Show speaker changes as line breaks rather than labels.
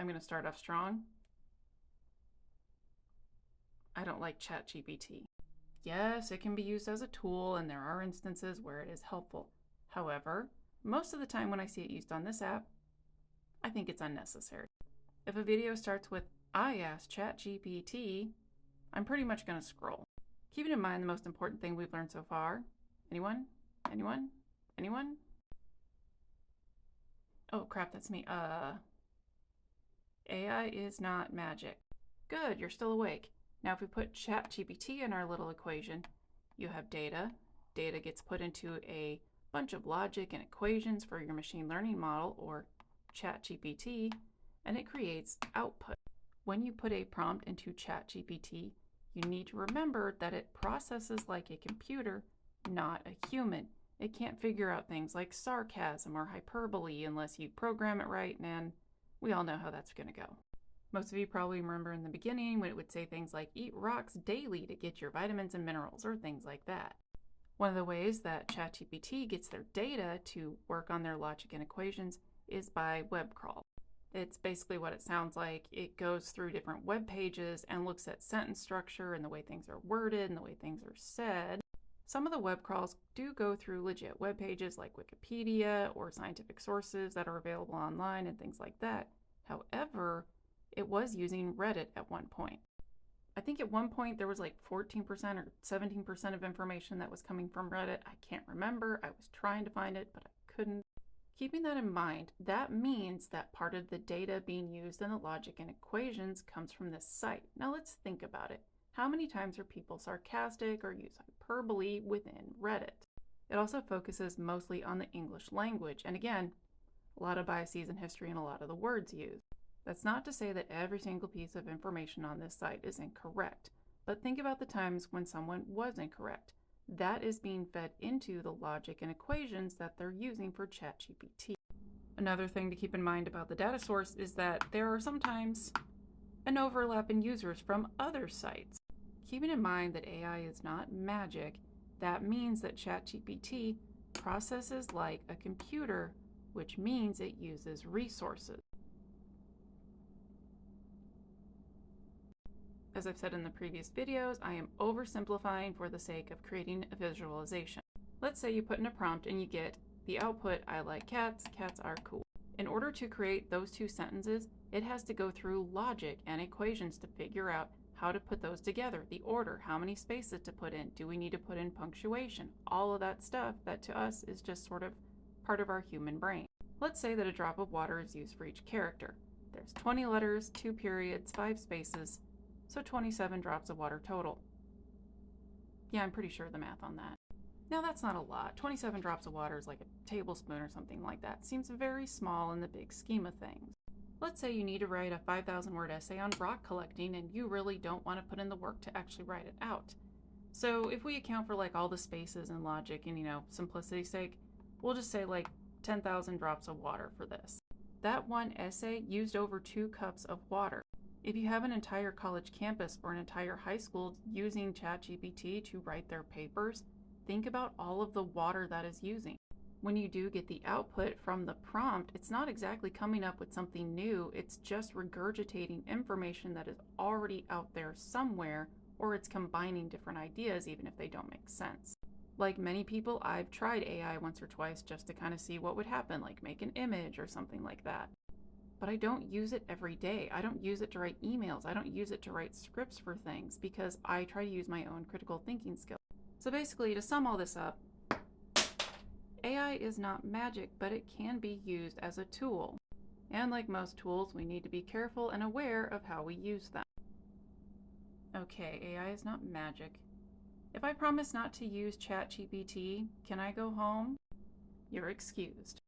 I'm going to start off strong. I don't like ChatGPT. Yes, it can be used as a tool, and there are instances where it is helpful. However, most of the time when I see it used on this app, I think it's unnecessary. If a video starts with, "I asked ChatGPT," I'm pretty much going to scroll. Keeping in mind the most important thing we've learned so far. Anyone? Anyone? Anyone? Oh crap, that's me. AI is not magic. Good, you're still awake. Now if we put ChatGPT in our little equation, you have data. Data gets put into a bunch of logic and equations for your machine learning model, or ChatGPT, and it creates output. When you put a prompt into ChatGPT, you need to remember that it processes like a computer, not a human. It can't figure out things like sarcasm or hyperbole unless you program it right, and we all know how that's going to go. Most of you probably remember in the beginning when it would say things like eat rocks daily to get your vitamins and minerals, or things like that. One of the ways that ChatGPT gets their data to work on their logic and equations is by web crawl. It's basically what it sounds like. It goes through different web pages and looks at sentence structure and the way things are worded and the way things are said. Some of the web crawls do go through legit web pages like Wikipedia or scientific sources that are available online and things like that. However, it was using Reddit at one point. I think at one point there was like 14% or 17% of information that was coming from Reddit. I can't remember. I was trying to find it, but I couldn't. Keeping that in mind, that means that part of the data being used in the logic and equations comes from this site. Now let's think about it. How many times are people sarcastic or use hyperbole within Reddit? It also focuses mostly on the English language, and again, a lot of biases in history and a lot of the words used. That's not to say that every single piece of information on this site is incorrect, but think about the times when someone was incorrect. That is being fed into the logic and equations that they're using for ChatGPT. Another thing to keep in mind about the data source is that there are sometimes an overlap in users from other sites. Keeping in mind that AI is not magic, that means that ChatGPT processes like a computer, which means it uses resources. As I've said in the previous videos, I am oversimplifying for the sake of creating a visualization. Let's say you put in a prompt and you get the output, "I like cats, cats are cool." In order to create those two sentences, it has to go through logic and equations to figure out how to put those together, the order, how many spaces to put in, do we need to put in punctuation, all of that stuff that to us is just sort of part of our human brain. Let's say that a drop of water is used for each character. There's 20 letters, 2 periods, 5 spaces, so 27 drops of water total. Yeah, I'm pretty sure of the math on that. Now that's not a lot. 27 drops of water is like a tablespoon or something like that. Seems very small in the big scheme of things. Let's say you need to write a 5,000 word essay on rock collecting and you really don't want to put in the work to actually write it out. So if we account for like all the spaces and logic and, simplicity's sake, we'll just say like 10,000 drops of water for this. That one essay used over 2 cups of water. If you have an entire college campus or an entire high school using ChatGPT to write their papers, think about all of the water that is using. When you do get the output from the prompt, it's not exactly coming up with something new, it's just regurgitating information that is already out there somewhere, or it's combining different ideas even if they don't make sense. Like many people, I've tried AI once or twice just to kind of see what would happen, like make an image or something like that. But I don't use it every day. I don't use it to write emails. I don't use it to write scripts for things because I try to use my own critical thinking skills. So basically, to sum all this up, AI is not magic, but it can be used as a tool. And like most tools, we need to be careful and aware of how we use them. Okay, AI is not magic. If I promise not to use ChatGPT, can I go home? You're excused.